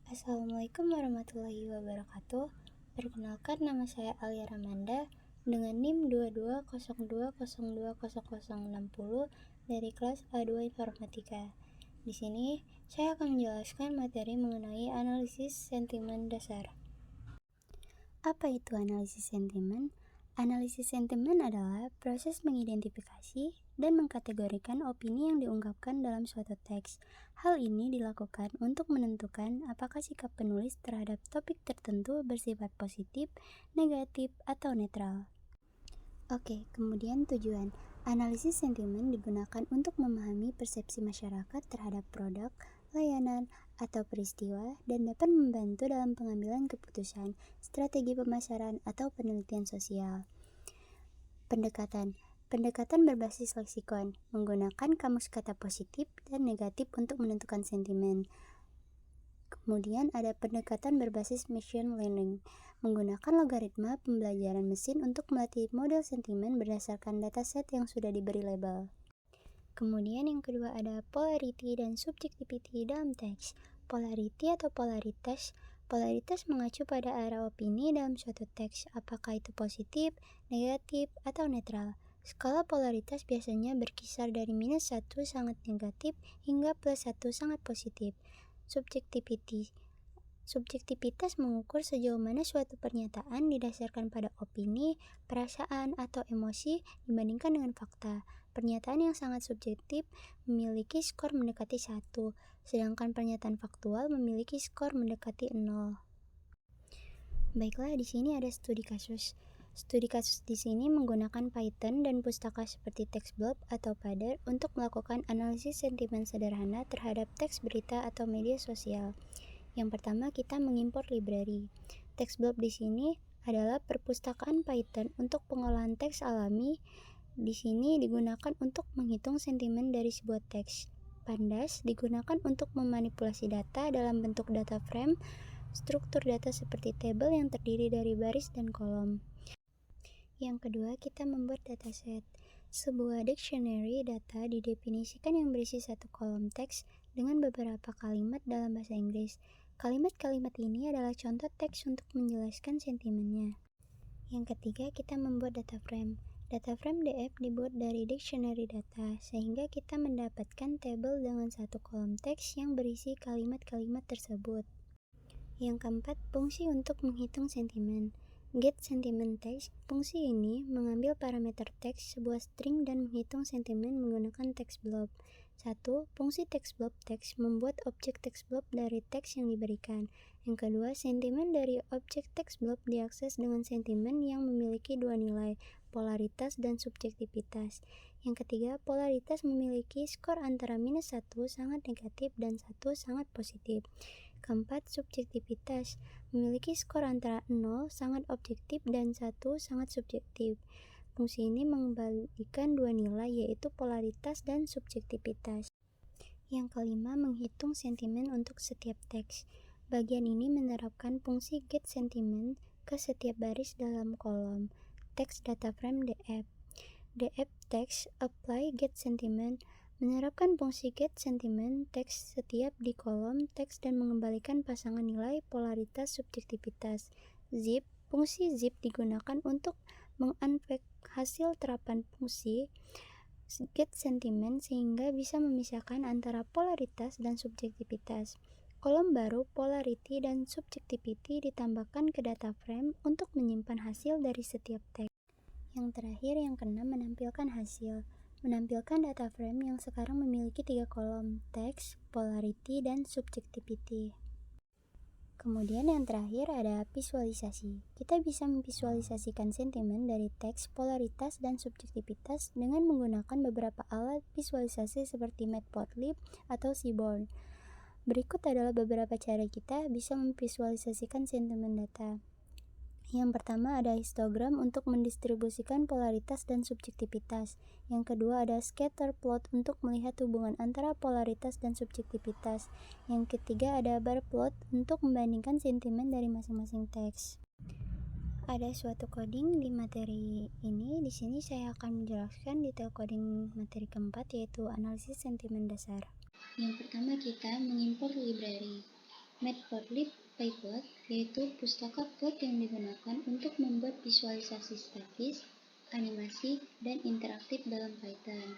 Assalamualaikum warahmatullahi wabarakatuh. Perkenalkan, nama saya Alia Ramanda dengan NIM 2202020060 dari kelas A2 Informatika. Di sini saya akan menjelaskan materi mengenai analisis sentimen dasar. Apa itu analisis sentimen? Analisis sentimen adalah proses mengidentifikasi dan mengkategorikan opini yang diungkapkan dalam suatu teks. Hal ini dilakukan untuk menentukan apakah sikap penulis terhadap topik tertentu bersifat positif, negatif, atau netral. Oke, kemudian tujuan. Analisis sentimen digunakan untuk memahami persepsi masyarakat terhadap produk, layanan, atau peristiwa dan dapat membantu dalam pengambilan keputusan, strategi pemasaran, atau penelitian sosial. Pendekatan berbasis leksikon, menggunakan kamus kata positif dan negatif untuk menentukan sentimen. Kemudian ada pendekatan berbasis machine learning, menggunakan logaritma pembelajaran mesin untuk melatih model sentimen berdasarkan dataset yang sudah diberi label. Kemudian yang kedua ada polarity dan subjectivity dalam teks. Polarity atau polaritas mengacu pada arah opini dalam suatu teks, apakah itu positif, negatif, atau netral. Skala polaritas biasanya berkisar dari -1 sangat negatif hingga +1 sangat positif. Subjektivitas mengukur sejauh mana suatu pernyataan didasarkan pada opini, perasaan, atau emosi dibandingkan dengan fakta. Pernyataan yang sangat subjektif memiliki skor mendekati 1, sedangkan pernyataan faktual memiliki skor mendekati 0. Baiklah, di sini ada studi kasus. Studi kasus di sini menggunakan Python dan pustaka seperti TextBlob atau Pader untuk melakukan analisis sentimen sederhana terhadap teks berita atau media sosial. Yang pertama, kita mengimpor library. TextBlob di sini adalah perpustakaan Python untuk pengolahan teks alami. Di sini digunakan untuk menghitung sentimen dari sebuah teks. Pandas digunakan untuk memanipulasi data dalam bentuk data frame, struktur data seperti tabel yang terdiri dari baris dan kolom. Yang kedua, kita membuat dataset. Sebuah dictionary data didefinisikan yang berisi satu kolom teks dengan beberapa kalimat dalam bahasa Inggris. Kalimat-kalimat ini adalah contoh teks untuk menjelaskan sentimennya. Yang ketiga, kita membuat data frame. Data frame DF dibuat dari dictionary data, sehingga kita mendapatkan tabel dengan satu kolom teks yang berisi kalimat-kalimat tersebut. Yang keempat, fungsi untuk menghitung sentimen. Get sentiment text. Fungsi ini mengambil parameter teks sebuah string dan menghitung sentimen menggunakan TextBlob. 1. Fungsi TextBlob text membuat objek TextBlob dari teks yang diberikan. Yang kedua, sentimen dari objek TextBlob diakses dengan sentimen yang memiliki dua nilai, polaritas dan subjektivitas. Yang ketiga, polaritas memiliki skor antara -1 sangat negatif dan 1 sangat positif. Keempat, subjektivitas memiliki skor antara 0 sangat objektif dan 1 sangat subjektif. Fungsi ini mengembalikan dua nilai, yaitu polaritas dan subjektivitas. Yang kelima, menghitung sentimen untuk setiap teks. Bagian ini menerapkan fungsi get sentiment ke setiap baris dalam kolom teks data frame DF. DF text apply get sentiment menerapkan fungsi get sentiment teks setiap di kolom teks dan mengembalikan pasangan nilai polaritas subjektivitas. Zip, fungsi zip digunakan untuk mengunpack hasil terapan fungsi get sentiment sehingga bisa memisahkan antara polaritas dan subjektivitas. Kolom baru polarity dan subjectivity ditambahkan ke data frame untuk menyimpan hasil dari setiap teks. Yang terakhir, yang keenam, menampilkan hasil. Menampilkan data frame yang sekarang memiliki 3 kolom, teks, polarity, dan subjectivity. Kemudian yang terakhir ada visualisasi. Kita bisa memvisualisasikan sentimen dari teks, polaritas, dan subjektivitas dengan menggunakan beberapa alat visualisasi seperti Matplotlib atau Seaborn. Berikut adalah beberapa cara kita bisa memvisualisasikan sentimen data. Yang pertama ada histogram untuk mendistribusikan polaritas dan subjektivitas. Yang kedua ada scatter plot untuk melihat hubungan antara polaritas dan subjektivitas. Yang ketiga ada bar plot untuk membandingkan sentimen dari masing-masing teks. Ada suatu coding di materi ini. Di sini saya akan menjelaskan detail coding materi keempat, yaitu analisis sentimen dasar. Yang pertama, kita mengimpor library. Matplotlib Pyplot yaitu pustaka plot yang digunakan untuk membuat visualisasi statis, animasi, dan interaktif dalam Python.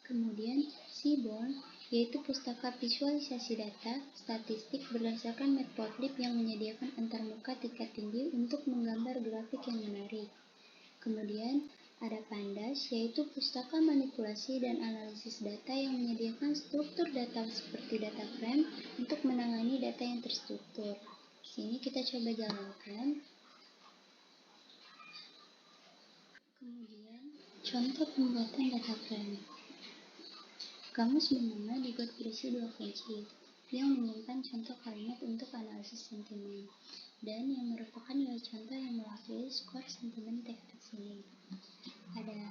Kemudian Seaborn yaitu pustaka visualisasi data statistik berdasarkan Matplotlib yang menyediakan antarmuka tingkat tinggi untuk menggambar grafik yang menarik. Kemudian ada Pandas yaitu pustaka manipulasi dan analisis data yang menyediakan struktur data seperti data frame untuk menangani data yang terstruktur. Sini kita coba jalankan. Kemudian contoh pembuatan data frame. Kamus bernama dibuat berisi 2 kunci yang menyimpan contoh kalimat untuk analisis sentimen dan yang merupakan nilai contoh yang mewakili skor sentimen teks ini. Ada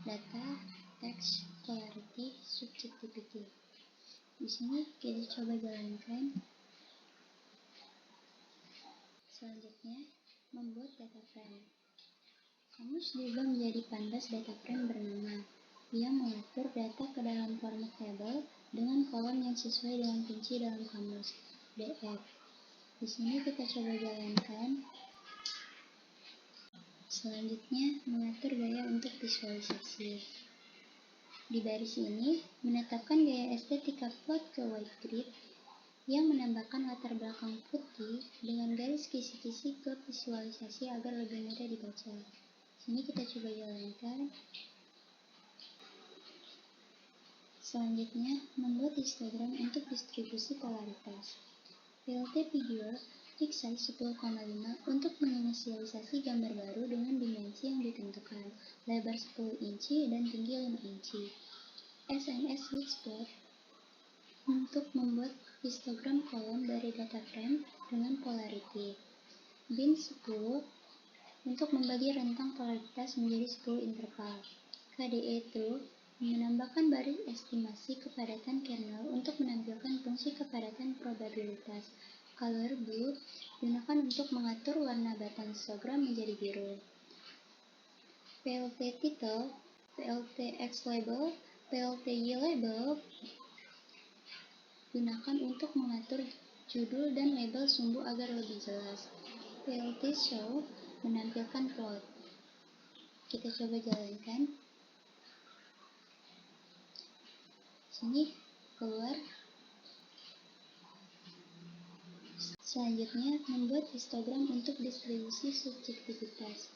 data, teks, polarity, subjectivity. Di sini kita coba jalankan. Selanjutnya, membuat data frame. Kamus diubah menjadi pandas data frame bernama yang mengatur data ke dalam format tabel dengan kolom yang sesuai dengan kunci dalam kamus DF. Di sini kita coba jalankan. Selanjutnya, mengatur gaya untuk visualisasi. Di baris ini, menetapkan gaya estetika plot ke white grid yang menambahkan latar belakang putih dengan garis kisi-kisi ke visualisasi agar lebih mudah dibaca. Sini kita coba jalankan. Selanjutnya, membuat histogram untuk distribusi polaritas. PLT Figure fix size 10,5 untuk menginisialisasi gambar baru dengan dimensi yang ditentukan, lebar 10 inci dan tinggi 5 inci. SNS Widthplot untuk membuat histogram kolom dari data frame dengan polarity. Bin 10 untuk membagi rentang polaritas menjadi 10 interval. KDE True menambahkan baris estimasi kepadatan kernel untuk menampilkan fungsi kepadatan probabilitas. Color Blue digunakan untuk mengatur warna batang histogram menjadi biru. PLT Title, PLT X Label, PLT Y Label digunakan untuk mengatur judul dan label sumbu agar lebih jelas. PLT Show menampilkan plot. Kita coba jalankan. Sini keluar. Selanjutnya, membuat histogram untuk distribusi subjektivitas.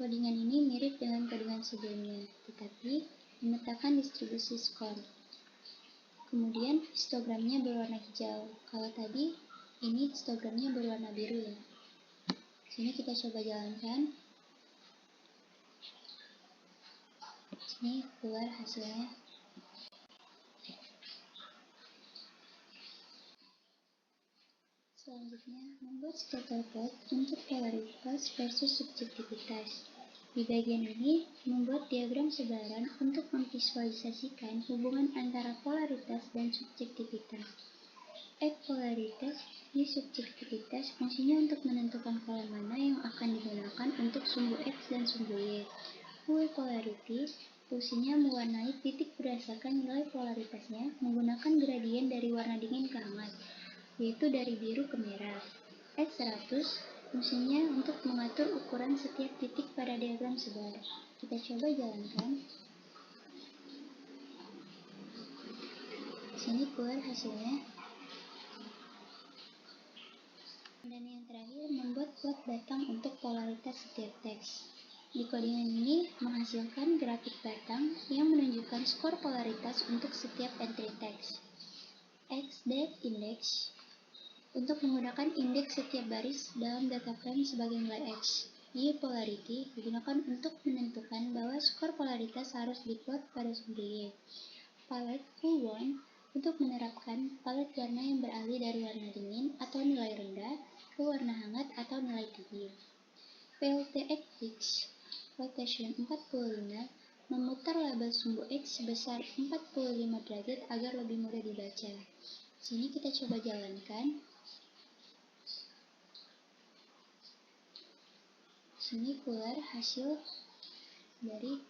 Kodingan ini mirip dengan kodingan sebelumnya, tetapi memetakan distribusi skor. Kemudian histogramnya berwarna hijau. Kalau tadi, ini histogramnya berwarna biru ya. Sini kita coba jalankan. Sini keluar hasilnya. Selanjutnya, membuat scatter plot untuk polaritas versus subjektivitas. Di bagian ini, membuat diagram sebaran untuk memvisualisasikan hubungan antara polaritas dan subjektivitas. X polaritas di subjektivitas fungsinya untuk menentukan kolom mana yang akan digunakan untuk sumbu X dan sumbu Y. Y polarities fungsinya mewarnai titik berdasarkan nilai polaritasnya menggunakan gradien dari warna dingin ke hangat, yaitu dari biru ke merah. X100 fungsinya untuk mengatur ukuran setiap titik pada diagram sebar. Kita coba jalankan. Sini keluar hasilnya. Dan yang terakhir, membuat plot batang untuk polaritas setiap teks. Di kodingan ini menghasilkan grafik batang yang menunjukkan skor polaritas untuk setiap entry teks. XDEF index untuk menggunakan indeks setiap baris dalam data frame sebagai nilai X. Y polarity digunakan untuk menentukan bahwa skor polaritas harus diplot pada sumbu Y. Palette Cool One untuk menerapkan palet warna yang beralih dari warna dingin atau nilai rendah ke warna hangat atau nilai tinggi. PLT X Rotation 45 memutar label sumbu X sebesar 45 derajat agar lebih mudah dibaca. Sini kita coba jalankan. Sini keluar hasil dari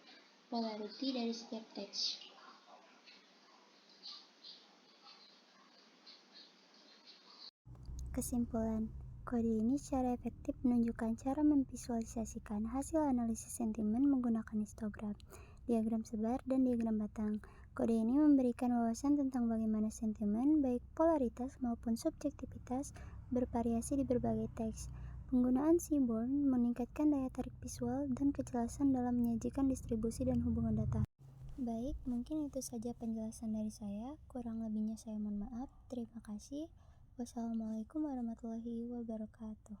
polarity dari setiap teks. Kesimpulan, kode ini secara efektif menunjukkan cara memvisualisasikan hasil analisis sentimen menggunakan histogram, diagram sebar, dan diagram batang. Kode ini memberikan wawasan tentang bagaimana sentimen, baik polaritas maupun subjektivitas, bervariasi di berbagai teks. Penggunaan Seaborn meningkatkan daya tarik visual dan kejelasan dalam menyajikan distribusi dan hubungan data. Baik, mungkin itu saja penjelasan dari saya. Kurang lebihnya saya mohon maaf. Terima kasih. Wassalamualaikum warahmatullahi wabarakatuh.